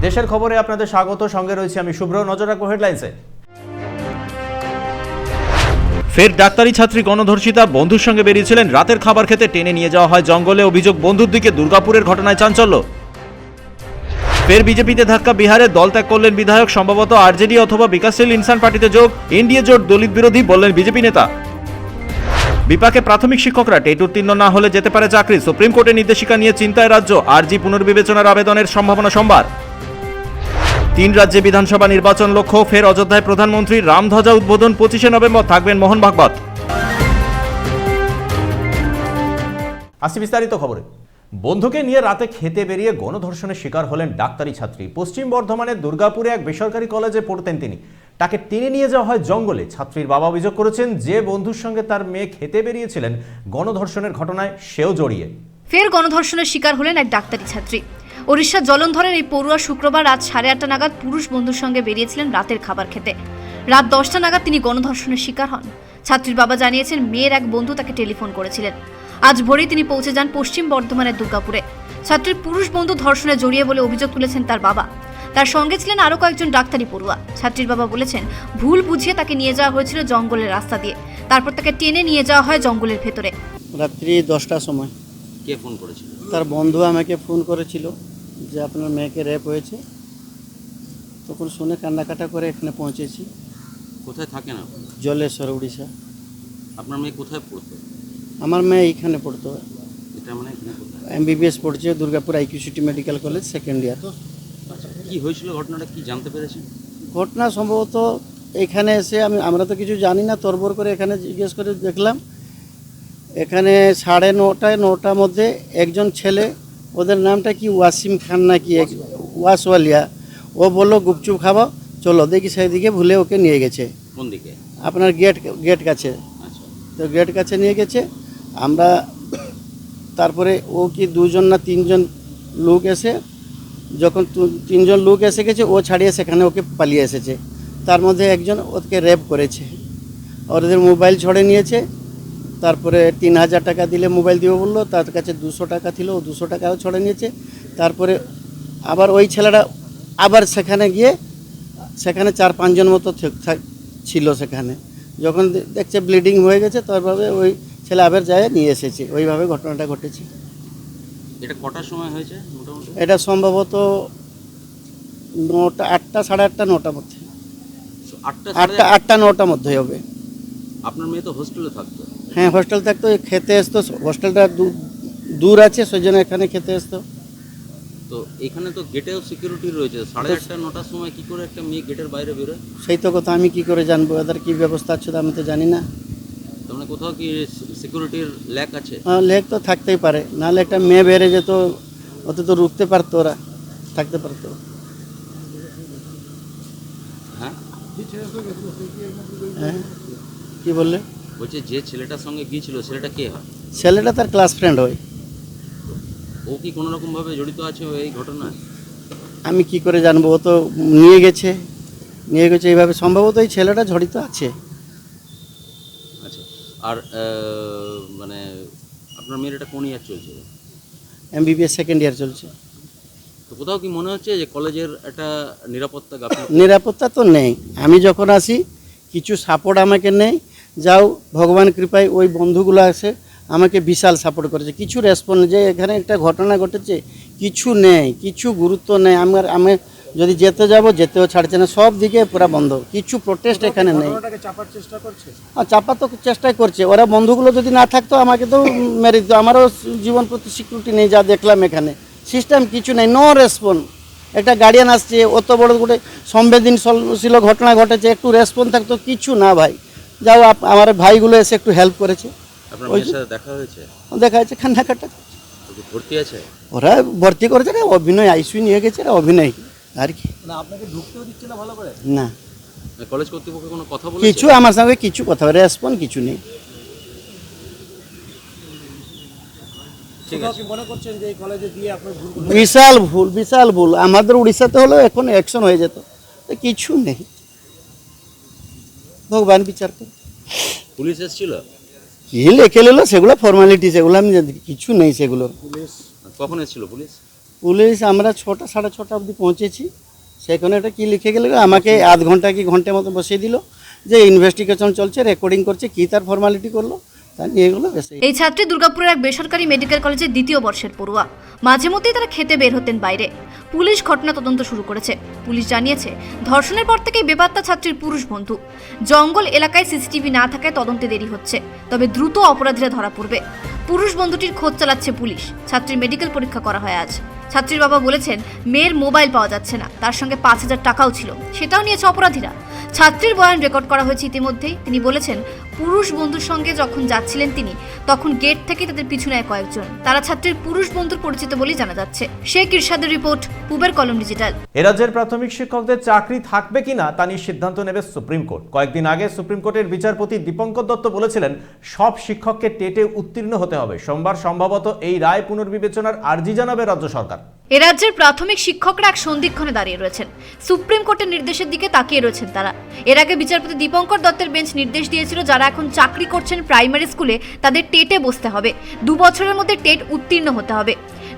দেশের খবরে আপনাদের স্বাগত, সঙ্গে রয়েছে আমি শুভ্র। নজর রাখবো হেডলাইন্সে। ফের ডাক্তারি ছাত্রী গণধর্ষিতা, বন্ধুর সঙ্গে বেরিয়েছিলেন, রাতের খাবার খেতে টেনে নিয়ে যাওয়া হয় জঙ্গলে, অভিযোগ বন্ধুর দিকে। দুর্গাপুরের ঘটনায় চাঞ্চল্য। ফের বিজেপিতে ধাক্কা, বিহারে দল ত্যাগ করলেন বিধায়ক, সম্ভবত আরজেডি অথবা বিকাশশীল ইনসান পার্টিতে যোগ। এনডিএ জোট দলিত বিরোধী বললেন বিজেপি নেতা। বিপাকে প্রাথমিক শিক্ষকরা, টেট উত্তীর্ণ না হলে যেতে পারে চাকরি, সুপ্রিম কোর্টের নির্দেশিকা নিয়ে চিন্তায় রাজ্য, আরজি পুনর্বিবেচনার আবেদনের সম্ভাবনা সোমবার। 3 রাজ্যে বিধানসভা নির্বাচন লক্ষ্য, ফের অযোধ্যায় প্রধানমন্ত্রী, রামধ্বজা উদ্বোধন 25শে নভেম্বর, থাকবেন মোহন ভাগবত। আসি বিস্তারিত খবরে। বন্ধুকে নিয়ে রাতে খেতে বেরিয়ে গণধর্ষণের শিকার হলেন ডাক্তারি ছাত্রী। পশ্চিম বর্ধমানের দুর্গাপুরে এক বেসরকারি কলেজে পড়তেন তিনি। তাকে টেনে নিয়ে যাওয়া হয় জঙ্গলে। ছাত্রীর বাবা অভিযোগ করেছেন, যে বন্ধুর সঙ্গে তার মেয়ে খেতে বেরিয়েছিলেন, গণধর্ষণের ঘটনায় সেও জড়িয়ে। ফের গণধর্ষণের শিকার হলেন এক ডাক্তারি ছাত্রী। ওড়িশার জলন্ধরের এই পড়ুয়া শুক্রবার রাত 8:30 নাগাদ পুরুষ বন্ধুর সঙ্গে বেরিয়েছিলেন রাতের খাবার খেতে। রাত 10টা নাগাদ তিনি গণধর্ষণের শিকার হন। ছাত্রীর বাবা জানিয়েছেন, মেয়ের এক বন্ধু তাকে টেলিফোন করেছিলেন। আজ ভোরেই তিনি পৌঁছে যান পশ্চিম বর্ধমানের দুর্গাপুরে। ছাত্রীর পুরুষ বন্ধু ধর্ষণে জড়িয়ে বলে অভিযোগ তুলেছেন তার বাবা। তার সঙ্গে ছিলেন আরও কয়েকজন ডাক্তারি পড়ুয়া। ছাত্রীর বাবা বলেছেন, ভুল বুঝিয়ে তাকে নিয়ে যাওয়া হয়েছিল জঙ্গলের রাস্তা দিয়ে, তারপর তাকে টেনে নিয়ে যাওয়া হয় জঙ্গলের ভেতরে। রাত্রি 10টার সময় কে ফোন করেছিল? তার বন্ধু আমাকে ফোন করেছিল যে আপনার মেয়েকে রেপ হয়েছে। তখন শুনে কান্নাকাটা করে এখানে পৌঁছেছি। কোথায় থাকেন আপনি? জলেশ্বর, উড়িষ্যা। আপনার মেয়ে কোথায় পড়তো? আমার মেয়ে এইখানে পড়তো, এটা মানে এখানে কোথায়? MBBS পড়ছে, Durgapur IQCT medical college, second year. আচ্ছা, কি হয়েছিল ঘটনাটা, কি জানতে পেরেছেন? ঘটনা সম্ভবত এখানে এসে আমরা তো কিছু জানি না, তরবর করে এখানে জিজ্ঞেস করে দেখলাম। এখানে 9:30 9টার মধ্যে একজন ছেলে, ওদের নামটা কি ওয়াসিম খান নাকি ওয়াসওয়ালিয়া, ও বললো গুপচুপ খাবো, চলো দেখি, সেদিকে ভুলে ওকে নিয়ে গেছে। কোন দিকে? আপনার গেট কাছে। আচ্ছা, তো গেট কাছে নিয়ে গেছে। আমরা তারপরে ও কি 2জন না 3জন লোক এসে, যখন 3জন লোক এসে গেছে, ও ছাড়িয়ে সেখানে ওকে পালিয়ে এসেছে। তার মধ্যে একজন ওকে রেপ করেছে, ওদের মোবাইল ছড়ে নিয়েছে। তারপরে 3000 টাকা দিলে মোবাইল দিবে বললো, তার কাছে 200 টাকা ছিল, ও 200 টাকাও ছড়ে নিয়েছে। তারপরে আবার ওই ছেলেটা আবার সেখানে গিয়ে, সেখানে 4-5 জন মতো ছিল সেখানে। যখন দেখছে ব্লিডিং হয়ে গেছে, তারপরে ওই ছেলে আবার যায় নিয়ে এসেছে। ওইভাবে ঘটনাটা ঘটেছে। এটা কটার সময় হয়েছে মোটামুটি? এটা সম্ভবত 9টা 8টা 8:30 9টার মধ্যে। 8টা 9টার মধ্যে হবে। আপনার মেয়ে তো হোস্টেলে থাকতো? হ্যাঁ, হোস্টেল থাকতো, খেতে আসতো। হোস্টেলটা দূর আছে, সেই জন্য এখানে খেতে আসতো। তো এখানে তো গেটেও সিকিউরিটি রয়েছে, 8:30 9টার সময় কি করে একটা মেয়ে গেটের বাইরে বেরোয়? সেই তো কথা, আমি কি করে জানবো এদের কি ব্যবস্থা আছে, আমি তো জানি না। তার মানে কোথাও কি সিকিউরিটির ল্যাক আছে? লেক তো থাকতেই পারে, নাহলে একটা মেয়ে বেড়ে যেত, ওতে তো রুখতে পারতো, ওরা থাকতে পারতো। হ্যাঁ, হ্যাঁ, কি বললে? বলছে যে ছেলেটার সঙ্গে গিয়েছিল, ছেলেটা কে হয়? ছেলেটা তার ক্লাস ফ্রেন্ড হয়। ও কি কোনো রকমভাবে জড়িত আছে এই ঘটনায়? আমি কি করে জানবো, ও তো নিয়ে গেছে এইভাবে, সম্ভবত এই ছেলেটা জড়িত আছে। আচ্ছা, আর মানে আপনার মেয়ের এটা কোন ইয়ার চলছে? MBBS সেকেন্ড ইয়ার চলছে। তো কোথাও কি মনে হচ্ছে যে কলেজের একটা নিরাপত্তা গাফিলতি? নিরাপত্তা তো নেই। আমি যখন আসি কিছু সাপোর্ট আমাকে নেই, যাও ভগবান কৃপায় ওই বন্ধুগুলো আছে আমাকে বিশাল সাপোর্ট করেছে। কিছু রেসপন্স, যে এখানে একটা ঘটনা ঘটেছে, কিছু নেই, কিছু গুরুত্ব নেই। আমি যদি যেতেও ছাড়ছে না, সব দিকে পুরো বন্ধ, কিছু প্রোটেস্ট এখানে নেই। চাপার তো চেষ্টাই করছে ওরা। বন্ধুগুলো যদি না থাকতো আমাকে তো মেরে দিত। আমারও জীবন প্রতি সিকিউরিটি নেই, যা দেখলাম এখানে সিস্টেম কিছু নেই, নো রেসপন্স। একটা গার্ডিয়ান আসছে, অত বড় করে সংবেদনশীল ঘটনা ঘটেছে, একটু রেসপন্স থাকতো, কিছু না ভাই। যাও, আমার ভাইগুলো এসে একটু হেল্প করেছে। আপনার মেয়ের সাথে দেখা হয়েছে? দেখা যাচ্ছে কান্নাকাটা। ভর্তি আছে? ওরা ভর্তি করেছে রে, অভিনয় আইসিইউ নিয়ে গেছে রে, অভিনয় আর কি। না, আপনাকে ঢুকতেও দিচ্ছে না ভালো করে? না, কলেজ কর্তৃপক্ষ কোনো কথা বলেছে? কিছু আমার সঙ্গে কিছু কথা, রেসপন্স কিছু নেই। বিশাল ভুল আমাদের উড়িষ্যাতে হলেও এখন অ্যাকশন হয়ে যেত, কিছু নেই। ভগবান বিচার করে। পুলিশ এসেছিল? কি লেখে নিল সেগুলো ফর্মালিটি, সেগুলো আমি কিছু নেই সেগুলো। কখন এসেছিল পুলিশ? পুলিশ আমরা 6টা 6:30 অবধি পৌঁছেছি। সেখানে একটা কী লিখে গেল, আমাকে আধ ঘন্টা কি ঘন্টার মতো বসিয়ে দিল যে ইনভেস্টিগেশন চলছে, রেকর্ডিং করছে, কী তার ফর্মালিটি করলো, তা নিয়ে এগুলো বেশি। এই ছাত্রী দুর্গাপুরের এক বেসরকারি মেডিকেল কলেজের 2য় বর্ষের পড়ুয়া। মাঝে মধ্যেই তারা খেতে বের হতেন বাইরে। পুলিশ ঘটনা তদন্ত শুরু করেছে। পুলিশ জানিয়েছে, ধর্ষণের পর থেকেই বেপাত্তা ছাত্রীর পুরুষ বন্ধু। জঙ্গল এলাকায় সিসিটিভি না থাকায় তদন্তে দেরি হচ্ছে, তবে দ্রুত অপরাধীরা ধরা পড়বে। পুরুষ বন্ধুটির খোঁজ চালাচ্ছে পুলিশ। ছাত্রীর মেডিকেল পরীক্ষা করা হয় আজ। ছাত্রীর বাবা বলেছেন, মেয়ের মোবাইল পাওয়া যাচ্ছে না, তার সঙ্গে 5,000 টাকাও ছিল, সেটাও নিয়েছে অপরাধীরা। ছাত্রীর বয়ান রেকর্ড করা হয়েছে ইতিমধ্যেই। তিনি বলেছেন, পুরুষ বন্ধুর সঙ্গে যখন যাচ্ছিলেন তিনি, তখন গেট থেকে তাদের পিছু নেয় কয়েকজন। তারা ছাত্রীর পুরুষ বন্ধুর পরিচিত বলেই জানা যাচ্ছে। শেখ ইরশাদের রিপোর্ট, পূবের কলম ডিজিটাল। এ রাজ্যের প্রাথমিক শিক্ষকদের চাকরি থাকবে কিনা তা নিয়ে সিদ্ধান্ত নেবে সুপ্রিম কোর্ট। কয়েকদিন আগে সুপ্রিম কোর্টের বিচারপতি দীপঙ্কর দত্ত বলেছিলেন, সব শিক্ষককে টেটে উত্তীর্ণ হতে হবে। সোমবার সম্ভবত এই রায় পুনর্বিবেচনার আর্জি জানাবে রাজ্য সরকার। এ রাজ্যের প্রাথমিক শিক্ষকরা এক সন্ধিক্ষণে দাঁড়িয়ে রয়েছেন। সুপ্রিম কোর্টের নির্দেশের দিকে তাকিয়ে রয়েছেন তারা। এর আগে বিচারপতি দীপঙ্কর দত্তের বেঞ্চ নির্দেশ দিয়েছিল, যারা এখন চাকরি করছেন প্রাইমারি স্কুলে তাদের টেটে বসতে হবে। 2 বছরের মধ্যে টেট উত্তীর্ণ হতে হবে।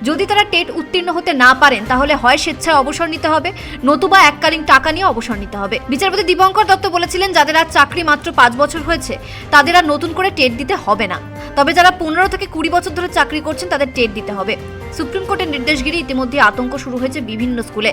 যদি তারা টেট উত্তীর্ণ হতে না পারেন, তাহলে হয় স্বেচ্ছায় অবসর নিতে হবে, নতুবা এককালীন টাকা নিয়ে অবসর নিতে হবে। বিচারপতি দীপঙ্কর দত্ত বলেছিলেন, যাদের আজ চাকরি মাত্র 5 বছর হয়েছে তাদের আর নতুন করে টেট দিতে হবে না, তবে যারা 15 থেকে 20 বছর ধরে চাকরি করছেন তাদের টেট দিতে হবে। সুপ্রিম কোর্টের নির্দেশ ঘিরে ইতিমধ্যে আতঙ্ক শুরু হয়েছে বিভিন্ন স্কুলে।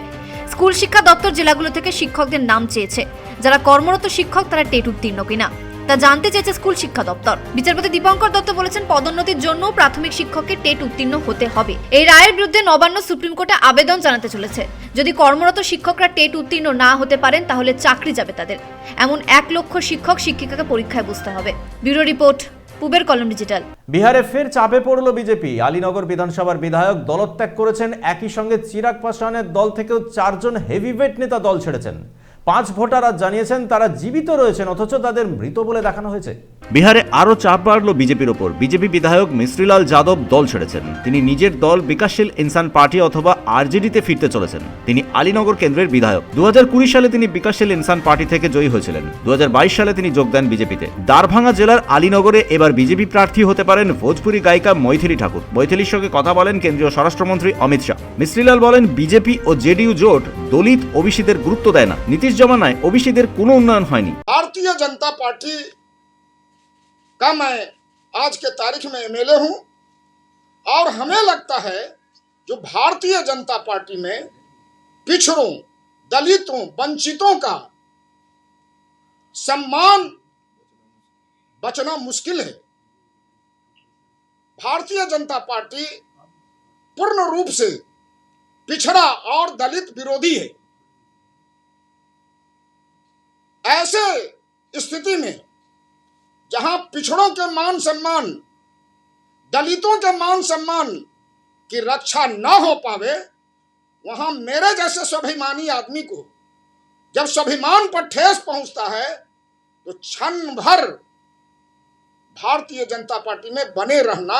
স্কুল শিক্ষা দপ্তর জেলাগুলো থেকে শিক্ষকদের নাম চেয়েছে। যারা কর্মরত শিক্ষক তারা টেট উত্তীর্ণ কিনা তা জানতে চেয়েছে স্কুল শিক্ষা দপ্তর। বিচারপতি দীপঙ্কর দত্ত বলেছেন, পদোন্নতির জন্য প্রাথমিক শিক্ষককে টেট উত্তীর্ণ হতে হবে। এই রায়ের বিরুদ্ধে নবান্ন সুপ্রিম কোর্টে আবেদন জানাতে চলেছে। যদি কর্মরত শিক্ষকরা টেট উত্তীর্ণ না হতে পারেন, তাহলে চাকরি যাবে তাদের। এমন 1 লক্ষ শিক্ষক শিক্ষিকাকে পরীক্ষায় বসতে হবে। ব্যুরো রিপোর্ট, পূবের কলম ডিজিটাল। বিহারে ফের চাপে পড়ল বিজেপি। আলীনগর বিধানসভার বিধায়ক দলত্যাগ করেছেন। একই সঙ্গে চিরাগ পাসওয়ানের দল থেকেও 4 জন হেভিওয়েট নেতা দল ছেড়েছেন। 5 ভোটার আজ জানিয়েছেন তারা জীবিত রয়েছেন, অথচ তাদের মৃত বলে দেখানো হয়েছে। বিহারে আরও চাপ বাড়ল বিজেপির ওপর। বিজেপি বিধায়ক মিশ্রীলাল যাদব দল ছেড়েছেন। তিনি নিজের দল বিকাশশীল ইনসান পার্টি অথবা আরজেডিতে ফিরতে চলেছেন। তিনি আলীনগর কেন্দ্রের বিধায়ক। 2020 সালে তিনি বিকাশশীল ইনসান পার্টি থেকে জয়ী হয়েছিলেন। 2022 সালে তিনি যোগ দেন বিজেপিতে। দারভাঙ্গা জেলার আলীনগরে এবার বিজেপি প্রার্থী হতে পারেন ভোজপুরি গায়িকা মৈথিলি ঠাকুর। মৈথিলির সঙ্গে কথা বলেন কেন্দ্রীয় স্বরাষ্ট্রমন্ত্রী অমিত শাহ। মিশ্রীলাল বলেন, বিজেপি ও জেডিইউ জোট দলিত ওবিসিদের গুরুত্ব দেয় না। নীতিশ জমানায় ওবিসিদের কোনো উন্নয়ন হয়নি। भारतीय जनता पार्टी का मैं आज के तारीख में एमएलए हूं और हमें लगता है जो भारतीय जनता पार्टी में पिछड़ों, दलितों, वंचितों का सम्मान बचना मुश्किल है। भारतीय जनता पार्टी पूर्ण रूप से पिछड़ा और दलित विरोधी है। ऐसे स्थिति में जहां पिछड़ों के मान सम्मान, दलितों के मान सम्मान की रक्षा न हो पावे, वहां मेरे जैसे स्वाभिमानी आदमी को जब स्वाभिमान पर ठेस पहुंचता है तो क्षण भर भारतीय जनता पार्टी में बने रहना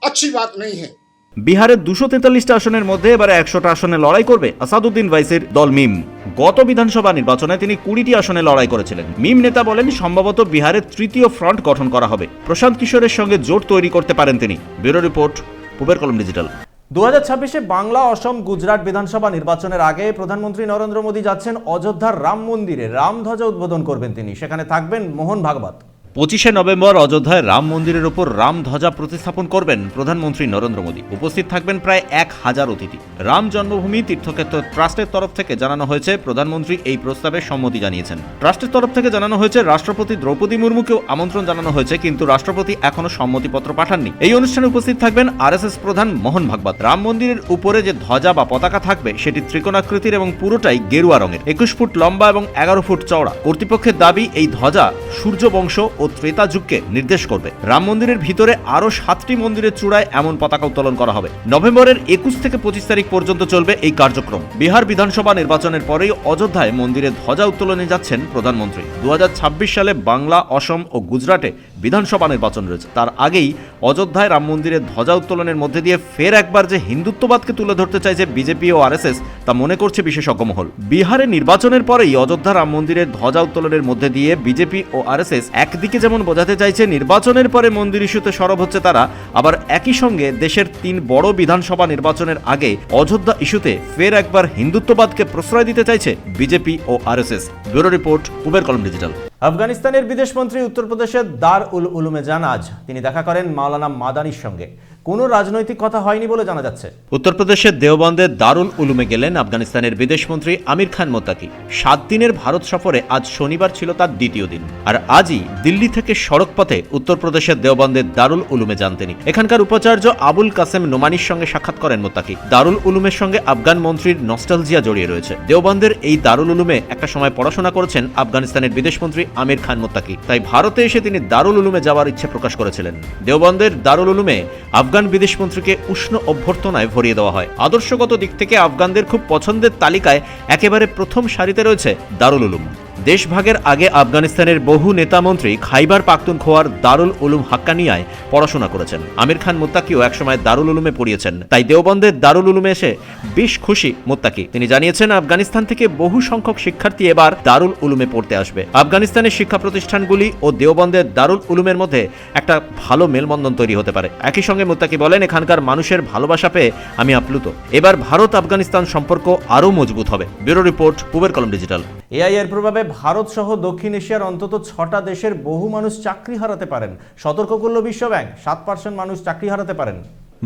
अच्छी बात नहीं है। বিহারের 243টা আসনের মধ্যে এবারে 100টা আসনে লড়াই করবে আসাদুদ্দিন ওয়াইসির দল মিম। গত বিধানসভা নির্বাচনে তিনি 20টি আসনে লড়াই করেছিলেন। মিম নেতা বলেন, সম্ভবত বিহারের 3য় ফ্রন্ট গঠন করা হবে। প্রশান্ত কিশোরের সঙ্গে জোট তৈরি করতে পারেন তিনি। ব্যুরো রিপোর্ট, পূবের কলম ডিজিটাল। 2026-এ বাংলা, অসম, গুজরাট বিধানসভা নির্বাচনের আগে প্রধানমন্ত্রী নরেন্দ্র মোদী যাচ্ছেন অযোধ্যার রাম মন্দিরে। রামধ্বজা উদ্বোধন করবেন তিনি। সেখানে থাকবেন মোহন ভাগবত। 25শে নভেম্বর অযোধ্যায় রাম মন্দিরের ওপর রাম ধ্বজা প্রতিস্থাপন করবেন প্রধানমন্ত্রী নরেন্দ্র মোদী। উপস্থিত থাকবেন প্রায় 1000 অতিথি। রাম জন্মভূমি তীর্থক্ষেত্র ট্রাস্টের তরফ থেকে জানানো হয়েছে, প্রধানমন্ত্রী এই প্রস্তাবে সম্মতি জানিয়েছেন। ট্রাস্টের তরফ থেকে জানানো হয়েছে, রাষ্ট্রপতি দ্রৌপদী মুর্মুকেও আমন্ত্রণ জানানো হয়েছে, কিন্তু রাষ্ট্রপতি এখনো সম্মতিপত্র পাঠাননি। এই অনুষ্ঠানে উপস্থিত থাকবেন আরএসএস প্রধান মোহন ভাগবত। রাম মন্দিরের উপরে যে ধ্বজা বা পতাকা থাকবে সেটি ত্রিকোণাকৃতির এবং পুরোটাই গেরুয়া রঙের, 21 ফুট লম্বা এবং 11 ফুট চওড়া। কর্তৃপক্ষের দাবি, এই ধ্বজা সূর্য বংশ ও ত্রেতা যুগকে নির্দেশ করবে। রাম মন্দিরের ভিতরে আরো 7টি মন্দিরের চূড়ায় এমন পতাকা উত্তোলন করা হবে। নভেম্বরের 21 থেকে 25 তারিখ পর্যন্ত চলবে এই কার্যক্রম। বিহার বিধানসভা নির্বাচনের পরেই অযোধ্যায় মন্দিরে ধ্বজা উত্তোলনে যাচ্ছেন প্রধানমন্ত্রী। 2026 সালে বাংলা, অসম ও গুজরাটে বিধানসভা নির্বাচন রয়েছে। তার আগেই অযোধ্যায় রাম মন্দিরে ধ্বজা উত্তোলনের মধ্যে দিয়ে ফের একবার যে হিন্দুত্ববাদকে তুলে ধরতে চাইছে বিজেপি ও আরএসএস, তা মনে করছে বিশেষজ্ঞ মহল। বিহারে নির্বাচনের পরেই অযোধ্যা রাম মন্দিরের ধ্বজা উত্তোলনের মধ্যে দিয়ে বিজেপি ও আরএসএস একদিকে একদিকে যেমন বোঝাতে চাইছে নির্বাচনের পরে মন্দির ইস্যুতে সরব হচ্ছে তারা, আবার একই সঙ্গে দেশের 3 বড় বিধানসভা নির্বাচনের আগে অযোধ্যা ইস্যুতে ফের একবার হিন্দুত্ববাদকে প্রশ্রয় দিতে চাইছে বিজেপি ও আরএসএস। ব্যুরো রিপোর্ট, পূবের কলম ডিজিটাল। আফগানিস্তানের বিদেশমন্ত্রী উত্তরপ্রদেশের দার উল উলুমে যান আজ। তিনি দেখা করেন মাওলানা মাদানির সঙ্গে। কোনো রাজনৈতিক কথা হয়নি বলে জানা যাচ্ছে। উত্তরপ্রদেশের দেওবন্দের দারুল উলুমে গেলেন আফগানিস্তানের বিদেশমন্ত্রী আমির খান মোত্তাকি। 7 দিনের ভারত সফরে আজ শনিবার ছিল তার দ্বিতীয় দিন, আর আজই দিল্লি থেকে সড়ক পথে উত্তরপ্রদেশের দেওবন্দের দারুল উলুমে যান তিনি। এখানকার উপাচার্য আবুল কাসেম নোমানির সঙ্গে সাক্ষাৎ করেন মোত্তাকি। দারুল উলুমের সঙ্গে আফগান মন্ত্রীর নস্টালজিয়া জড়িয়ে রয়েছে। দেওবন্দের এই দারুল উলুমে একটা সময় পড়াশোনা করেছেন আফগানিস্তানের বিদেশমন্ত্রী আমির খান মোত্তাকি, তাই ভারতে এসে তিনি দারুল উলুমে যাওয়ার ইচ্ছে প্রকাশ করেছিলেন। দেওবন্দের দারুল উলুমে আফগান বিদেশমন্ত্রীকে উষ্ণ অভ্যর্থনায় ভরিয়ে দেওয়া হয়। আদর্শগত দিক থেকে আফগানদের খুব পছন্দের তালিকায় একেবারে প্রথম সারিতে রয়েছে দারুল উলুম। দেশভাগের আগে আফগানিস্তানের বহু নেতামন্ত্রী খাইবার পাখতুনখোয়ার দারুল উলুম হাক্কানিয়ায় পড়াশোনা করেছেন। আমির খান মোত্তাকিও একসময় দারুল উলুমে পড়িয়েছেন, তাই দেওবন্দের দারুল উলুমে এসে বেশ খুশি মোত্তাকি। তিনি জানিয়েছেন আফগানিস্তান থেকে বহু সংখ্যক শিক্ষার্থী এবার দারুল উলুমে পড়তে আসবে। আফগানিস্তানের শিক্ষা প্রতিষ্ঠানগুলি ও দেওবন্দের দারুল উলুমের মধ্যে একটা ভালো মেলবন্ধন তৈরি হতে পারে। একই সঙ্গে মোত্তাকি বলেন, এখানকার মানুষের ভালোবাসা পেয়ে আমি আপ্লুত। এবার ভারত আফগানিস্তান সম্পর্ক আরও মজবুত হবে। ব্যুরো রিপোর্ট, পূবের কলম ডিজিটাল। এআই এর প্রভাবে ভারত সহ দক্ষিণ এশিয়ার অন্তত 6টা দেশের বহু মানুষ চাকরি হারাতে পারেন। সতর্ক করল বিশ্বব্যাংক, 7% মানুষ চাকরি হারাতে পারেন।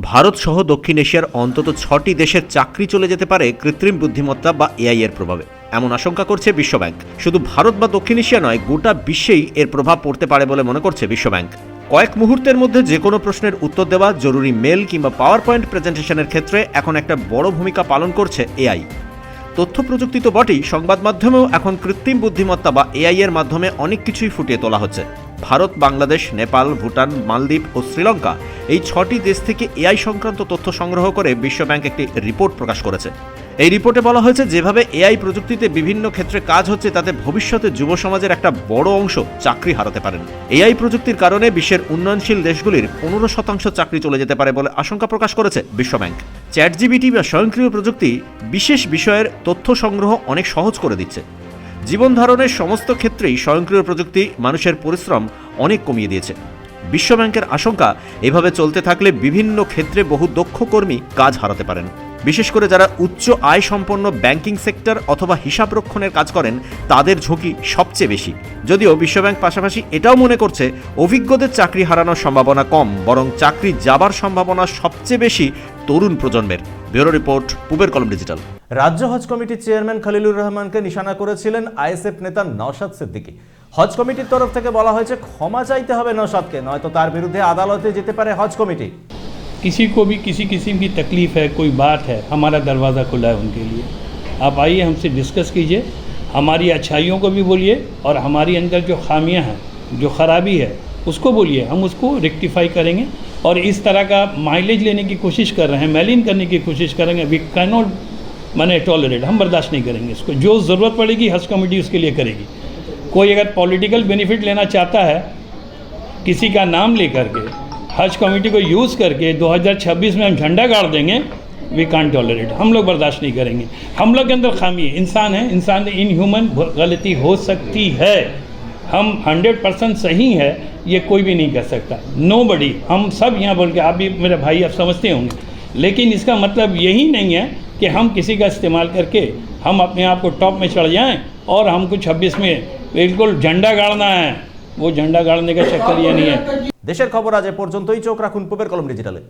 ভারত সহ দক্ষিণ এশিয়ার অন্তত 6টি দেশের চাকরি চলে যেতে পারে কৃত্রিম বুদ্ধিমত্তা বা এআই এর প্রভাবে, এমন আশঙ্কা করছে বিশ্বব্যাংক। শুধু ভারত বা দক্ষিণ এশিয়া নয়, গোটা বিশ্বেই এর প্রভাব পড়তে পারে বলে মনে করছে বিশ্বব্যাংক। কয়েক মুহূর্তের মধ্যে যে কোনো প্রশ্নের উত্তর দেওয়া, জরুরি মেল কিংবা পাওয়ার পয়েন্ট প্রেজেন্টেশনের ক্ষেত্রে এখন একটা বড় ভূমিকা পালন করছে এআই। তথ্য প্রযুক্তি তো বটেই, সংবাদ মাধ্যমেও এখন কৃত্রিম বুদ্ধিমত্তা বা এআই এর মাধ্যমে অনেক কিছুই ফুটিয়ে তোলা হচ্ছে। ভারত, বাংলাদেশ, নেপাল, ভুটান, মালদ্বীপ ও শ্রীলঙ্কা এই 6টি দেশ থেকে এআই সংক্রান্ত তথ্য সংগ্রহ করে বিশ্বব্যাংক একটি রিপোর্ট প্রকাশ করেছে। এই রিপোর্টে বলা হয়েছে, যেভাবে এআই প্রযুক্তিতে বিভিন্ন ক্ষেত্রে কাজ হচ্ছে তাতে ভবিষ্যতে যুব সমাজের একটা বড় অংশ চাকরি হারাতে পারেন। এআই প্রযুক্তির কারণে বিশ্বের উন্নয়নশীল দেশগুলির 15% চাকরি চলে যেতে পারে বলে আশঙ্কা প্রকাশ করেছে বিশ্বব্যাংক। চ্যাটজিপিটি বা স্বয়ংক্রিয় প্রযুক্তি বিশেষ বিষয়ের তথ্য সংগ্রহ অনেক সহজ করে দিচ্ছে। জীবন ধারণের সমস্ত ক্ষেত্রেই স্বয়ংক্রিয় প্রযুক্তি মানুষের পরিশ্রম অনেক কমিয়ে দিয়েছে। বিশ্বব্যাংকের আশঙ্কা, এভাবে চলতে থাকলে বিভিন্ন ক্ষেত্রে বহু দক্ষ কর্মী কাজ হারাতে পারেন। বিশেষ করে যারা উচ্চ আয় সম্পন্ন ব্যাংকিং সেক্টর অথবা হিসাব রক্ষণের কাজ করেন, তাদের ঝুঁকি সবচেয়ে বেশি। যদিও বিশ্বব্যাংক পাশাপাশি এটাও মনে করছে, অভিজ্ঞদের চাকরি হারানোর সম্ভাবনা কম, বরং চাকরি যাবার সম্ভাবনা সবচেয়ে বেশি তরুণ প্রজন্মের। ব্যুরো রিপোর্ট, পূবের কলম ডিজিটাল। রাজ্য হজ কমিটির চেয়ারম্যান খলিলুর রহমানকে নিশানা করেছিলেন আইএসএফ নেতা নওশাদ সিদ্দিকী। হজ কমিটির তরফ থেকে বলা হয়েছে, ক্ষমা চাইতে হবে নওশাদকে, নয়তো তার বিরুদ্ধে আদালতে যেতে পারে হজ কমিটি। किसी को भी किसी किस्म की तकलीफ़ है, कोई बात है, हमारा दरवाज़ा खुला है उनके लिए। आप आइए, हमसे डिस्कस कीजिए, हमारी अच्छाइयों को भी बोलिए और हमारी अंदर जो खामियां हैं, जो ख़राबी है, उसको बोलिए, हम उसको रेक्टिफाई करेंगे। और इस तरह का माइलेज लेने की कोशिश कर रहे हैं, मैलिन करने की कोशिश करेंगे, वी कैन नॉट माने टॉलरेट, हम बर्दाश्त नहीं करेंगे इसको। जो ज़रूरत पड़ेगी हज कमेटी उसके लिए करेगी। कोई अगर पॉलिटिकल बेनिफिट लेना चाहता है किसी का नाम लेकर के, हज कमेटी को यूज़ करके 2026 में हम झंडा गाड़ देंगे, वी कान टॉलरेट, हम लोग बर्दाश्त नहीं करेंगे। हम लोग के अंदर खामी है, इंसान है, इंसान इन ह्यूमन गलती हो सकती है। हम 100% सही है ये कोई भी नहीं कर सकता, नोबडी। हम सब यहाँ बोल के, आप भी मेरे भाई आप समझते होंगे, लेकिन इसका मतलब यही नहीं है कि हम किसी का इस्तेमाल करके हम अपने आप को टॉप में चढ़ जाएँ और हमको 26 में बिल्कुल झंडा गाड़ना है। वो झंडा गाड़ने का चक्कर ये नहीं है। দেশের খবর আজ এ পর্যন্তই। চোখ রাখুন পূবের কলম ডিজিটালে।